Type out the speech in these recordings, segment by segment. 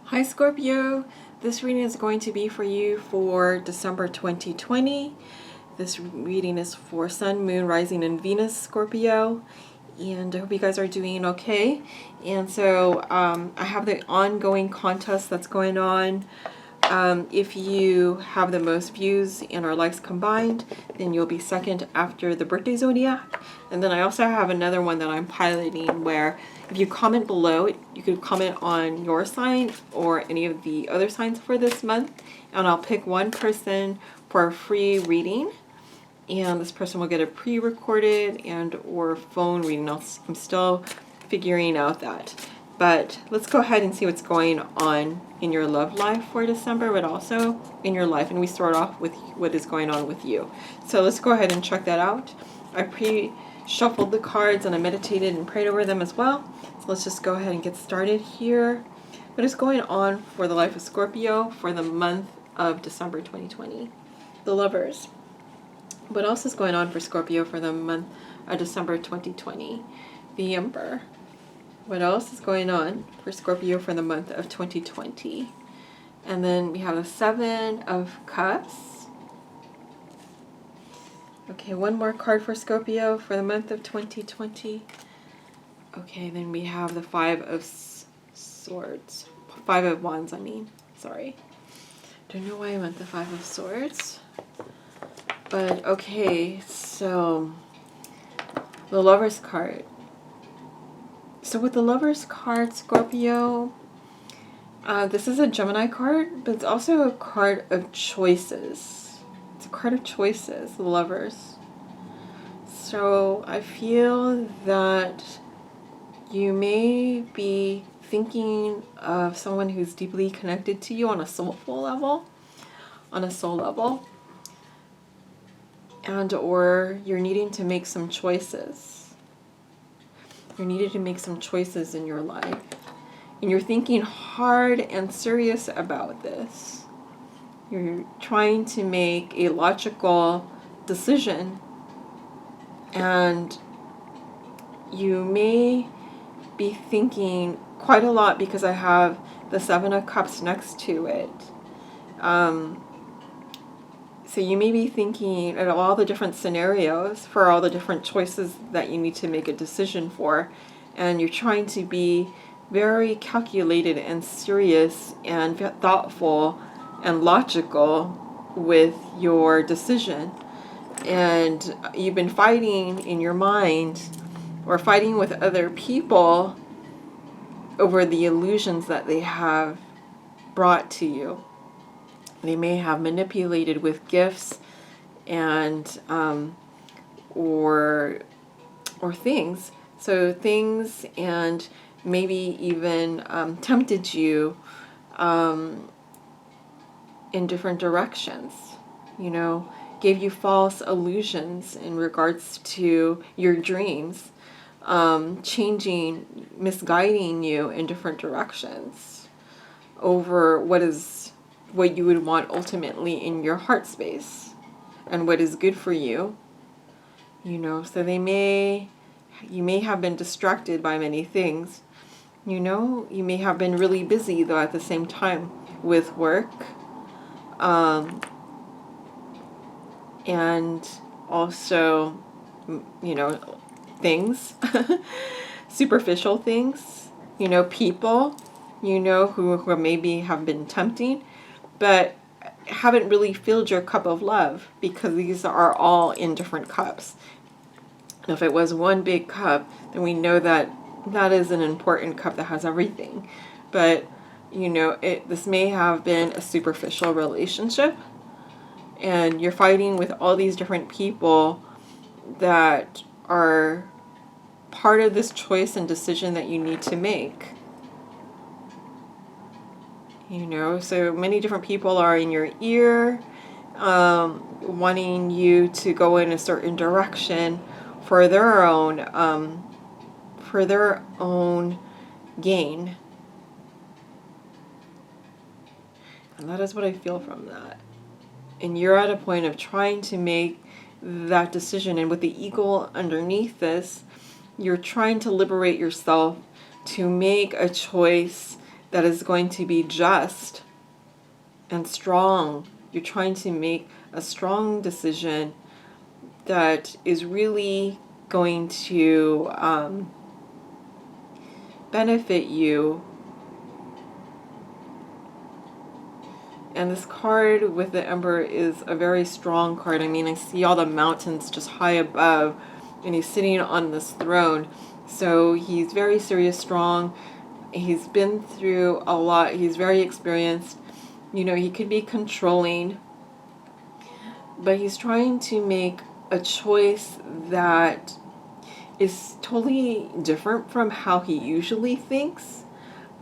Hi Scorpio, this reading is going to be for you for December 2020. This reading is for Sun, Moon, Rising, and Venus Scorpio, and I hope you guys are doing okay. And so I have the ongoing contest that's going on. If you have the most views and our likes combined, then you'll be second after the birthday Zodiac. And then I also have another one that I'm piloting where if you comment below, you could comment on your sign or any of the other signs for this month, and I'll pick one person for a free reading, and this person will get a pre-recorded and or phone reading. I'm still figuring out that. But let's go ahead and see what's going on in your love life for December, but also in your life. And we start off with what is going on with you. So let's go ahead and check that out. I pre-shuffled the cards and I meditated and prayed over them as well. So let's just go ahead and get started here. What is going on for the life of Scorpio for the month of December 2020? The Lovers. What else is going on for Scorpio for the month of December 2020? The Emperor. What else is going on for Scorpio for the month of 2020? And then we have the Seven of Cups. Okay, one more card for Scorpio for the month of 2020. Okay, then we have the Five of Swords. Five of Wands, I mean. Sorry. Don't know why I meant the Five of Swords. But okay, so the Lover's card. So with the Lover's card, Scorpio, this is a Gemini card, but it's also a card of choices. It's a card of choices, the Lovers. So I feel that you may be thinking of someone who's deeply connected to you on a soulful level, and or you're needing to make some choices. You're needed to make some choices in your life. And you're thinking hard and serious about this. You're trying to make a logical decision. And you may be thinking quite a lot because I have the Seven of Cups next to it. So you may be thinking of all the different scenarios for all the different choices that you need to make a decision for. And you're trying to be very calculated and serious and thoughtful and logical with your decision. And you've been fighting in your mind or fighting with other people over the illusions that they have brought to you. They may have manipulated with gifts and or things. So things, and maybe even tempted you in different directions. You know, gave you false illusions in regards to your dreams, changing, misguiding you in different directions over what you would want ultimately in your heart space and what is good for you. You know, so you may have been distracted by many things. You know, you may have been really busy though at the same time with work, and also, you know, things, superficial things, you know, people, you know, who maybe have been tempting, but haven't really filled your cup of love, because these are all in different cups. And if it was one big cup, then we know that that is an important cup that has everything. But, you know, this may have been a superficial relationship, and you're fighting with all these different people that are part of this choice and decision that you need to make. You know, so many different people are in your ear, wanting you to go in a certain direction for their own gain. And that is what I feel from that. And you're at a point of trying to make that decision, and with the eagle underneath this, you're trying to liberate yourself to make a choice that is going to be just and strong. You're trying to make a strong decision that is really going to benefit you. And this card with the Emperor is a very strong card. I mean, I see all the mountains just high above, and he's sitting on this throne. So he's very serious, strong. He's been through a lot. He's very experienced. You know, he could be controlling, but he's trying to make a choice that is totally different from how he usually thinks,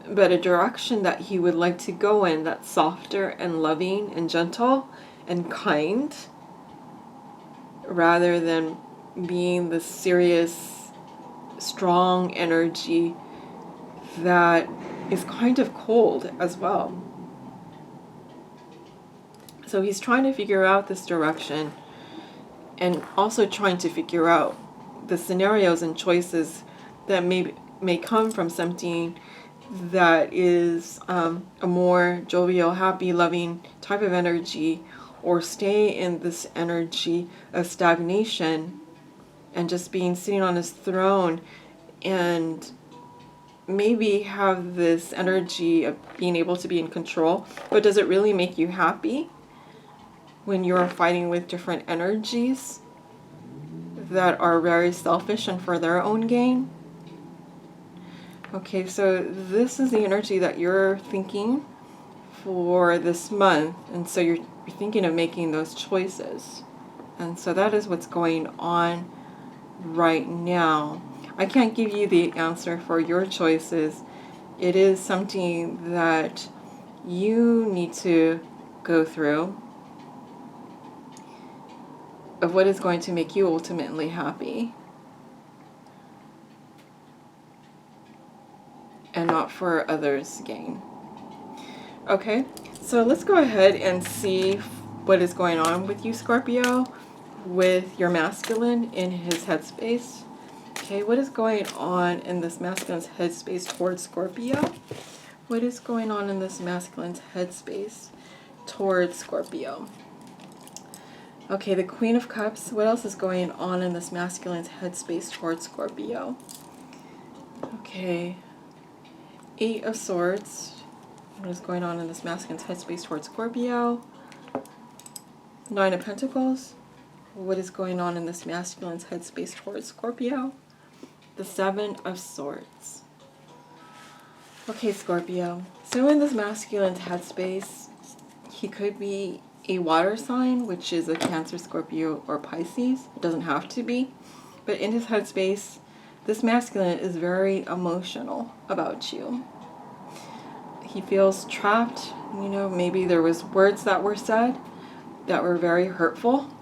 but a direction that he would like to go in that's softer and loving and gentle and kind, rather than being the serious, strong energy that is kind of cold as well. So he's trying to figure out this direction, and also trying to figure out the scenarios and choices that may come from something that is a more jovial, happy, loving type of energy, or stay in this energy of stagnation and just being sitting on his throne, and maybe have this energy of being able to be in control. But does it really make you happy when you're fighting with different energies that are very selfish and for their own gain? Okay, so this is the energy that you're thinking for this month, and so you're thinking of making those choices. And so that is what's going on right now. I can't give you the answer for your choices. It is something that you need to go through, of what is going to make you ultimately happy, and not for others' gain. Okay, so let's go ahead and see what is going on with you, Scorpio, with your masculine in his headspace. Okay, what is going on in this masculine's headspace towards Scorpio? What is going on in this masculine's headspace towards Scorpio? Okay, the Queen of Cups. What else is going on in this masculine's headspace towards Scorpio? Okay, Eight of Swords. What is going on in this masculine's headspace towards Scorpio? Nine of Pentacles. What is going on in this masculine's headspace towards Scorpio? The Seven of Swords. Okay, Scorpio. So in this masculine's headspace, he could be a water sign, which is a Cancer, Scorpio, or Pisces. It doesn't have to be. But in his headspace, this masculine is very emotional about you. He feels trapped. You know, maybe there was words that were said that were very hurtful.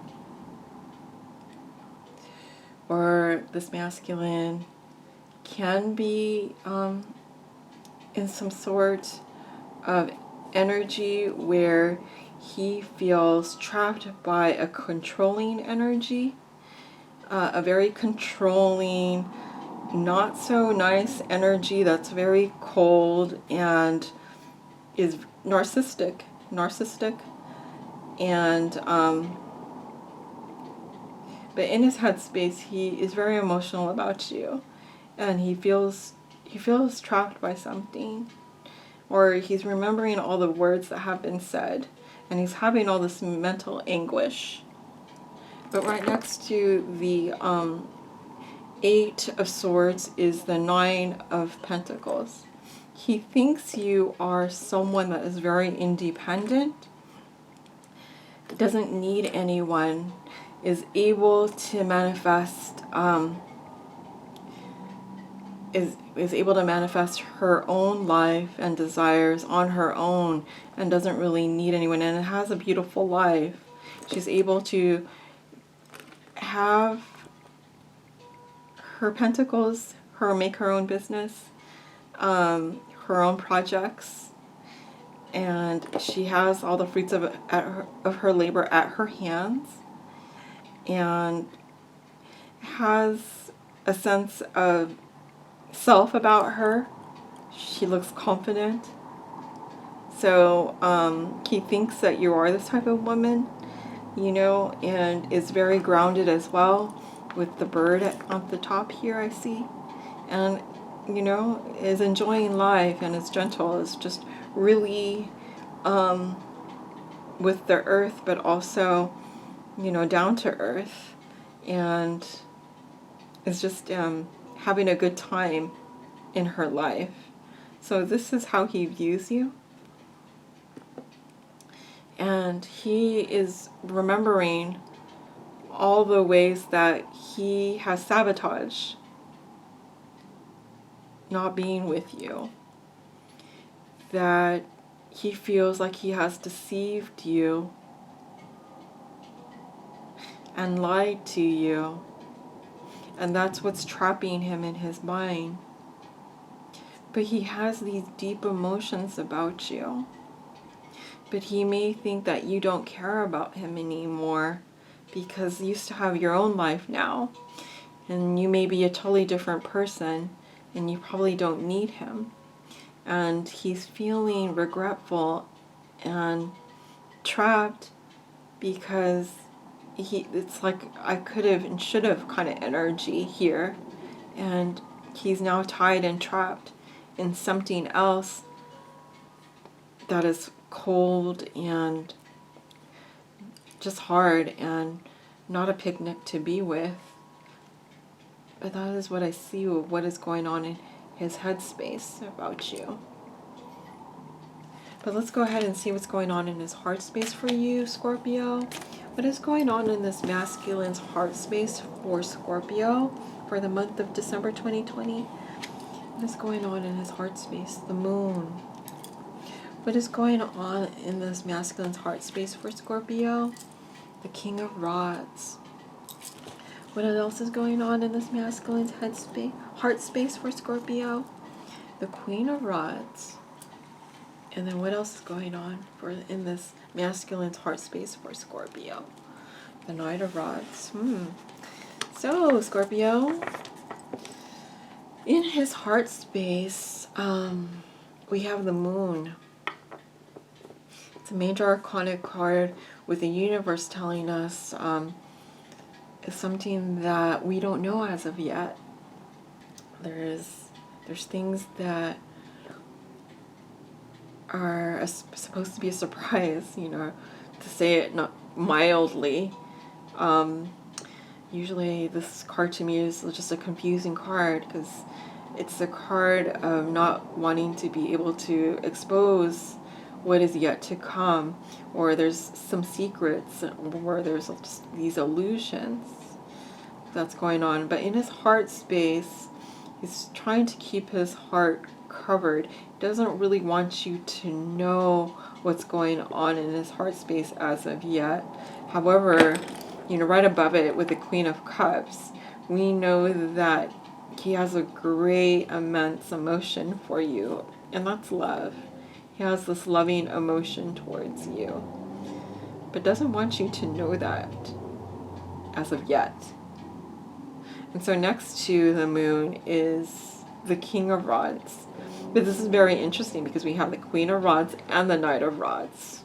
Or this masculine can be in some sort of energy where he feels trapped by a controlling energy, a very controlling, not so nice energy that's very cold and is narcissistic, and but in his headspace, he is very emotional about you, and he feels trapped by something, or he's remembering all the words that have been said, and he's having all this mental anguish. But right next to the Eight of Swords is the Nine of Pentacles. He thinks you are someone that is very independent, doesn't need anyone, is able to manifest, is able to manifest her own life and desires on her own, and doesn't really need anyone, and has a beautiful life. She's able to have her pentacles, make her own business, her own projects, and she has all the fruits of her labor at her hands, and has a sense of self about her. She looks confident. So he thinks that you are this type of woman, you know, and is very grounded as well, with the bird on the top here, I see. And, you know, is enjoying life and is gentle, is just really with the earth, but also, you know, down to earth, and is just having a good time in her life. So this is how he views you. And he is remembering all the ways that he has sabotaged not being with you. That he feels like he has deceived you and lied to you. And that's what's trapping him in his mind. But he has these deep emotions about you. But he may think that you don't care about him anymore because you used to have your own life now. And you may be a totally different person and you probably don't need him. And he's feeling regretful and trapped because it's like I could have and should have kind of energy here. And he's now tied and trapped in something else that is cold and just hard and not a picnic to be with. But that is what I see of what is going on in his headspace about you. But let's go ahead and see what's going on in his heart space for you, Scorpio. What is going on in this masculine's heart space for Scorpio for the month of December 2020? What is going on in his heart space? The moon. What is going on in this masculine's heart space for Scorpio? The King of Rods. What else is going on in this masculine's heart space for Scorpio? The Queen of Rods. And then what else is going on in this masculine's heart space for Scorpio? The Knight of Rods. So, Scorpio, in his heart space, we have the Moon. It's a major arcana card with the universe telling us is something that we don't know as of yet. There's things that are supposed to be a surprise, you know, to say it not mildly. Usually this card to me is just a confusing card because it's a card of not wanting to be able to expose what is yet to come, or there's some secrets, or there's just these illusions that's going on. But in his heart space, he's trying to keep his heart covered. He doesn't really want you to know what's going on in his heart space as of yet. However, you know, right above it with the Queen of Cups, we know that he has a great immense emotion for you, and that's love. He has this loving emotion towards you, but doesn't want you to know that as of yet. And so next to the Moon is the King of Rods. But this is very interesting because we have the Queen of Rods and the Knight of Rods.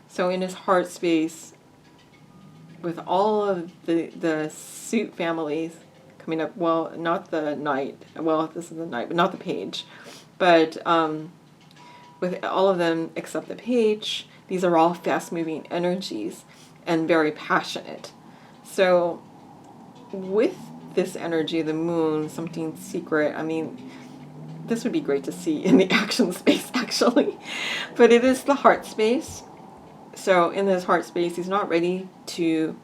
So in his heart space, with all of the suit families coming up, well, not the Knight, well, this is the Knight, but not the Page. But with all of them except the Page, these are all fast-moving energies and very passionate. So with this energy, the Moon, something secret, I mean, this would be great to see in the action space, actually. But it is the heart space. So in this heart space, he's not ready to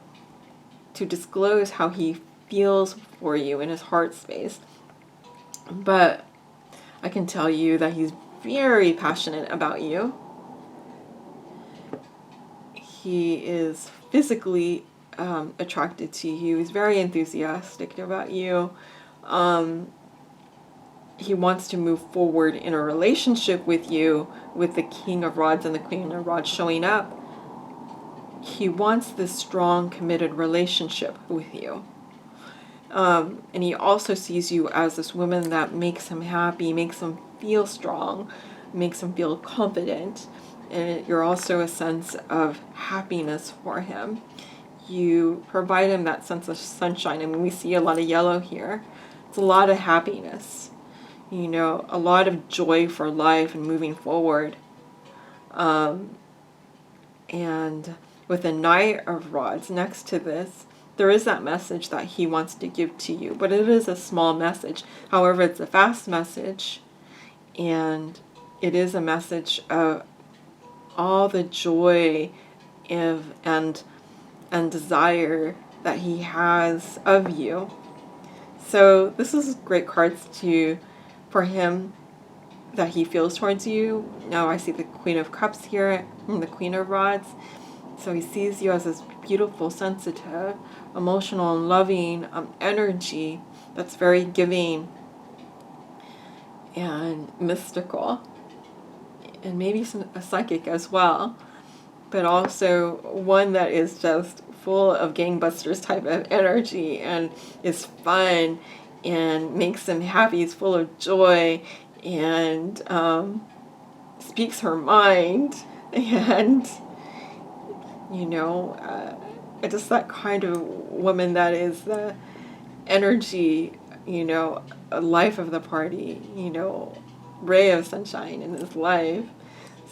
disclose how he feels for you in his heart space. But I can tell you that he's very passionate about you. He is physically attracted to you. He's very enthusiastic about you. He wants to move forward in a relationship with you, with the King of Rods and the Queen of Rods showing up. He wants this strong, committed relationship with you. And he also sees you as this woman that makes him happy, makes him feel strong, makes him feel confident. And you're also a sense of happiness for him. You provide him that sense of sunshine. I mean, we see a lot of yellow here. It's a lot of happiness, you know, a lot of joy for life and moving forward. And with the Knight of Rods next to this, there is that message that he wants to give to you, but it is a small message. However, it's a fast message, and it is a message of all the joy and desire that he has of you. So this is great cards for him that he feels towards you. Now I see the Queen of Cups here and the Queen of Rods. So he sees you as this beautiful, sensitive, emotional, and loving energy that's very giving and mystical, and maybe a psychic as well, but also one that is just full of gangbusters type of energy and is fun and makes him happy. He's full of joy and speaks her mind, and you know, just that kind of woman that is the energy, you know, a life of the party, you know, ray of sunshine in his life.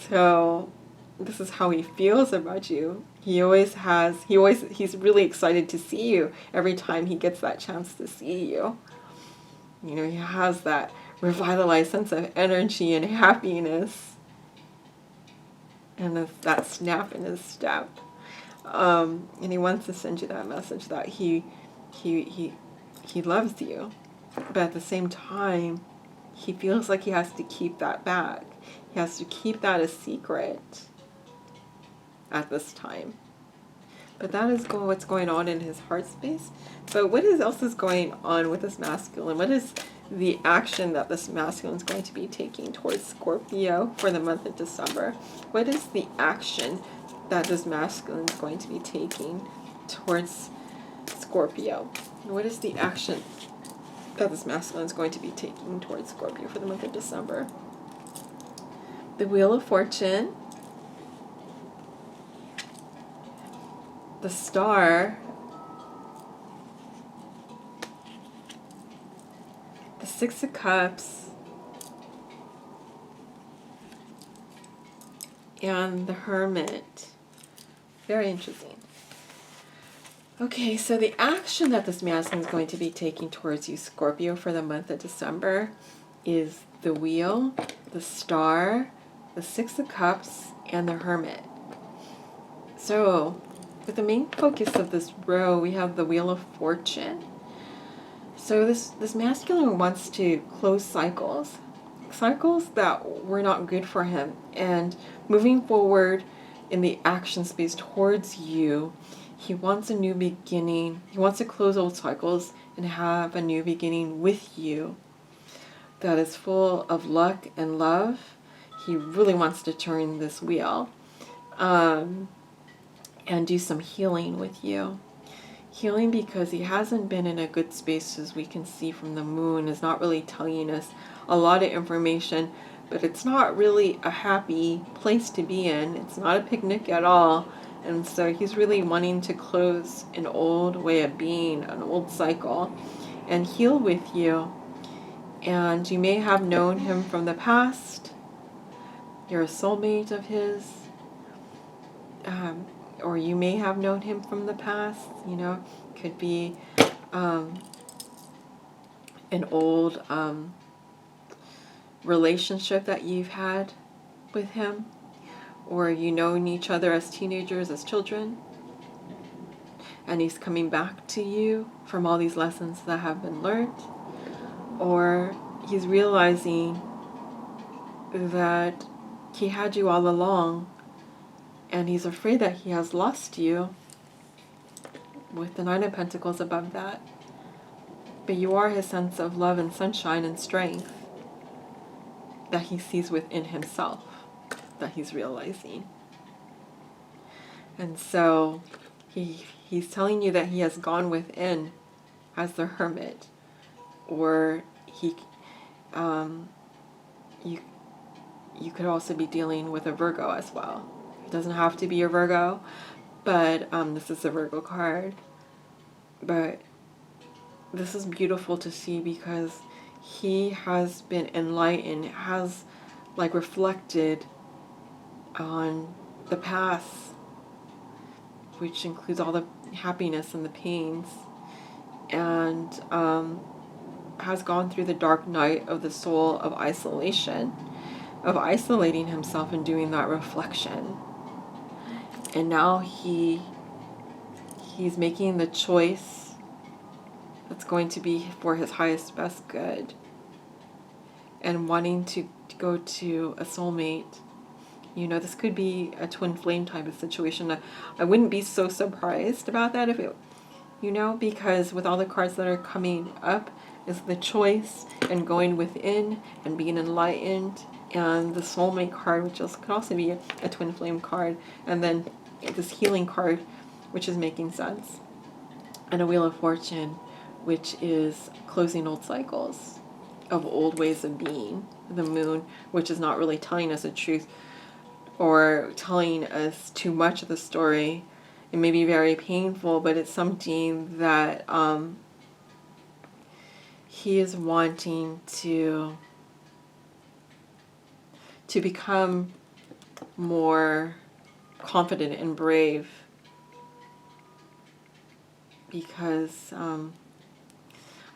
So this is how he feels about you. He's really excited to see you every time he gets that chance to see you. You know, he has that revitalized sense of energy and happiness, and that snap in his step. And he wants to send you that message that he loves you, but at the same time, he feels like he has to keep that back. He has to keep that a secret at this time. But that is what's going on in his heart space. But what else is going on with this masculine? What is the action that this masculine is going to be taking towards Scorpio for the month of December? What is the action that this masculine is going to be taking towards Scorpio? What is the action that this masculine is going to be taking towards Scorpio for the month of December? The Wheel of Fortune, the Star, the Six of Cups, and the Hermit. Very interesting. Okay, so the action that this masculine is going to be taking towards you, Scorpio, for the month of December is the Wheel, the Star, the Six of Cups, and the Hermit. So, with the main focus of this row, we have the Wheel of Fortune. So this masculine wants to close cycles that were not good for him, and moving forward in the action space towards you, he wants a new beginning. He wants to close old cycles and have a new beginning with you that is full of luck and love. He really wants to turn this wheel and do some healing with you. Healing because he hasn't been in a good space, as we can see from the moon. Is not really telling us a lot of information, but it's not really a happy place to be in. It's not a picnic at all. And so he's really wanting to close an old way of being, an old cycle, and heal with you. And you may have known him from the past. You're a soulmate of his. Or you may have known him from the past, you know, could be an old relationship that you've had with him, or you known each other as teenagers, as children, and he's coming back to you from all these lessons that have been learned, or he's realizing that he had you all along, and he's afraid that he has lost you, with the Nine of Pentacles above that. But you are his sense of love and sunshine and strength that he sees within himself, that he's realizing. And so he's telling you that he has gone within as the Hermit, or you could also be dealing with a Virgo as well. It doesn't have to be a Virgo, but this is a Virgo card. But this is beautiful to see because he has been enlightened, has like reflected on the past, which includes all the happiness and the pains, and has gone through the dark night of the soul of isolation, of isolating himself and doing that reflection. And now he's making the choice that's going to be for his highest best good, and wanting to go to a soulmate. You know, this could be a twin flame type of situation. I wouldn't be so surprised about that if it, you know, because with all the cards that are coming up is the choice and going within and being enlightened, and the soulmate card, which could also be a twin flame card, and then this healing card, which is making sense, and a Wheel of Fortune, which is closing old cycles of old ways of being. The Moon, which is not really telling us the truth or telling us too much of the story. It may be very painful, but it's something that he is wanting to become more confident and brave, because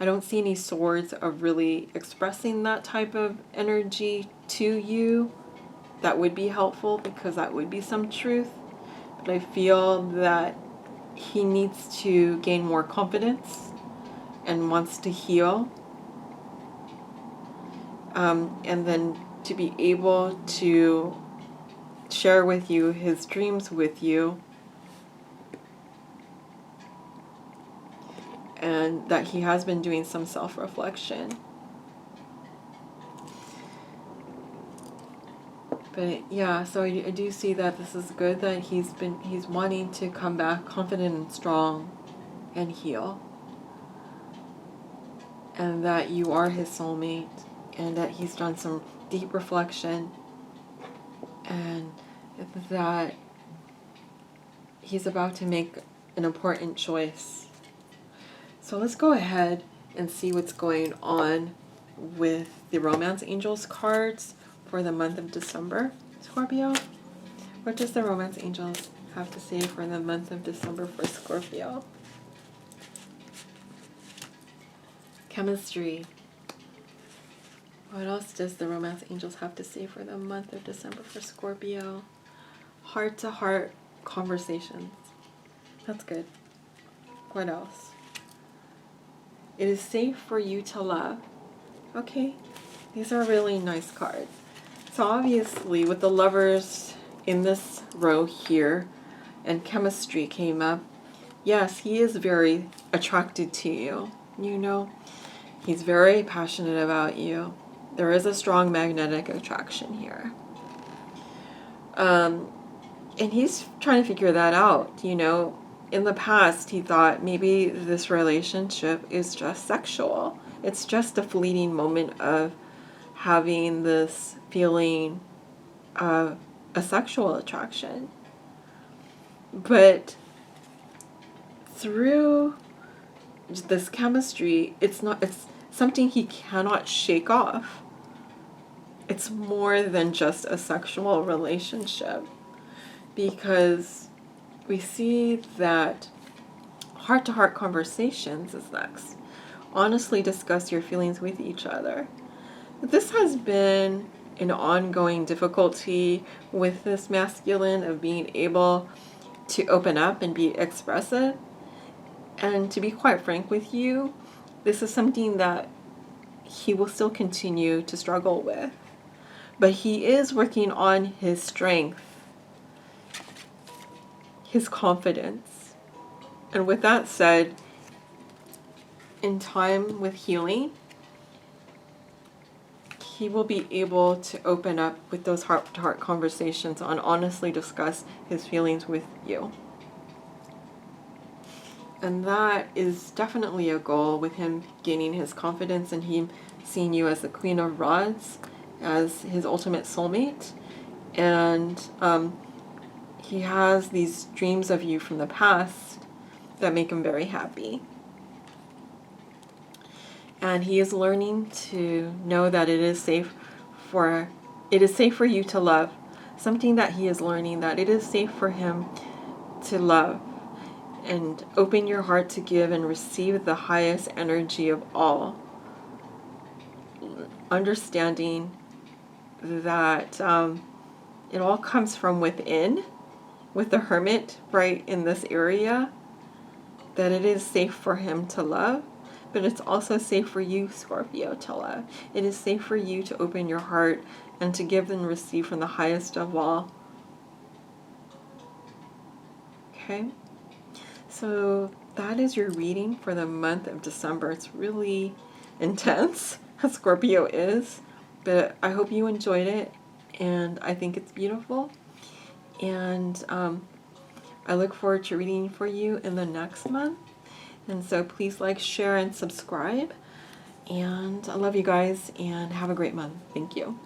I don't see any swords of really expressing that type of energy to you. That would be helpful, because that would be some truth. But I feel that he needs to gain more confidence and wants to heal. And then to be able to share with you his dreams with you. And that he has been doing some self-reflection. But yeah, so I do see that this is good, that he's wanting to come back confident and strong and heal. And that you are his soulmate, and that he's done some deep reflection, and that he's about to make an important choice. So let's go ahead and see what's going on with the Romance Angels cards for the month of December, Scorpio. What does the Romance Angels have to say for the month of December for Scorpio? Chemistry. What else does the Romance Angels have to say for the month of December for Scorpio? Heart-to-heart conversations. That's good. What else? It is safe for you to love. Okay, these are really nice cards. So obviously with the Lovers in this row here, and chemistry came up, yes, he is very attracted to you. You know, he's very passionate about you. There is a strong magnetic attraction here. And he's trying to figure that out, you know. In the past, he thought maybe this relationship is just sexual. It's just a fleeting moment of having this feeling of a sexual attraction. But through this chemistry, it's something he cannot shake off. It's more than just a sexual relationship, because we see that heart-to-heart conversations is next. Honestly discuss your feelings with each other. This has been an ongoing difficulty with this masculine, of being able to open up and be expressive. And to be quite frank with you, this is something that he will still continue to struggle with. But he is working on his strength, his confidence. And with that said, in time with healing, he will be able to open up with those heart-to-heart conversations and honestly discuss his feelings with you. And that is definitely a goal with him gaining his confidence, and him seeing you as the Queen of Rods as his ultimate soulmate, and he has these dreams of you from the past that make him very happy. And he is learning to know that it is safe for you to love. Something that he is learning, that it is safe for him to love. And open your heart to give and receive the highest energy of all. Understanding that it all comes from within, with the Hermit right in this area, that it is safe for him to love, but it's also safe for you, Scorpio, to love. It is safe for you to open your heart and to give and receive from the highest of all. Okay? So that is your reading for the month of December. It's really intense, as Scorpio is, but I hope you enjoyed it, and I think it's beautiful. And I look forward to reading for you in the next month. And so please like, share, and subscribe. And I love you guys, and have a great month. Thank you.